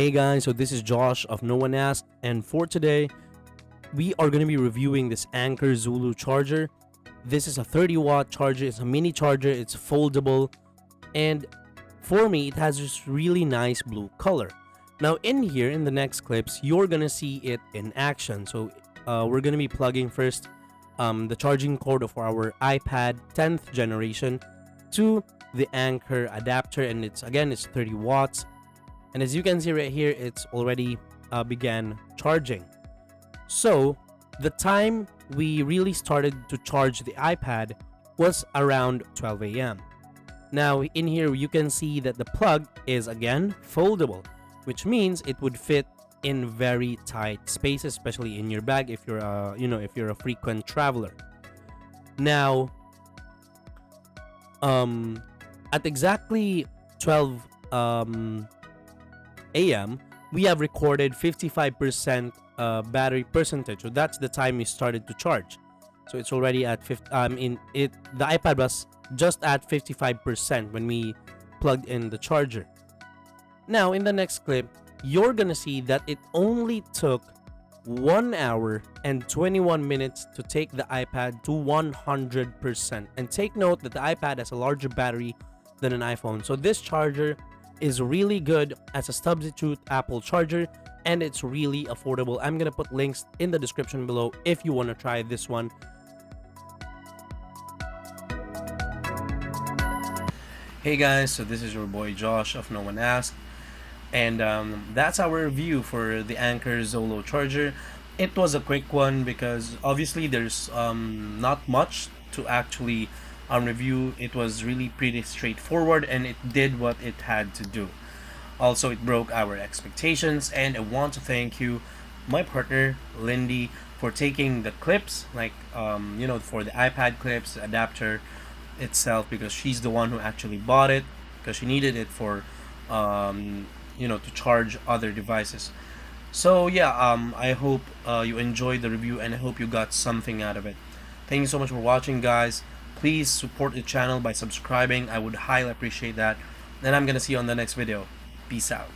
Hey guys, so this is Josh of No One Asked, and for today, we are going to be reviewing this Anker Zolo charger. This is a 30-watt charger, it's a mini charger, it's foldable, and for me, it has this really nice blue color. Now in here, in the next clips, you're going to see it in action. So we're going to be plugging first the charging cord of our iPad 10th generation to the Anker adapter, and it's 30 watts. And as you can see right here, it's already began charging. So the time we really started to charge the iPad was around 12 a.m. Now in here you can see that the plug is again foldable, which means it would fit in very tight spaces, especially in your bag if you're a frequent traveler. Now at exactly 12 a.m. we have recorded 55% battery percentage. So that's the time we started to charge. So it's already at the iPad was just at 55% when we plugged in the charger. Now in the next clip, you're gonna see that it only took 1 hour and 21 minutes to take the iPad to 100%. And take note that the iPad has a larger battery than an iPhone. So this charger is really good as a substitute Apple charger, and it's really affordable. I'm gonna put links in the description below if you want to try this one. Hey guys, so this is your boy Josh of No One Asked, and that's our review for the Anker Zolo charger. It was a quick one because obviously there's not much to actually review. It was really pretty straightforward, and it did what it had to do. Also, it broke our expectations, and I want to thank you, my partner Lindy, for taking the clips, like for the iPad clips, the adapter itself, because she's the one who actually bought it because she needed it for to charge other devices. So yeah, I hope you enjoyed the review, and I hope you got something out of it. Thank you so much for watching, guys. Please support the channel by subscribing. I would highly appreciate that. And I'm gonna see you on the next video. Peace out.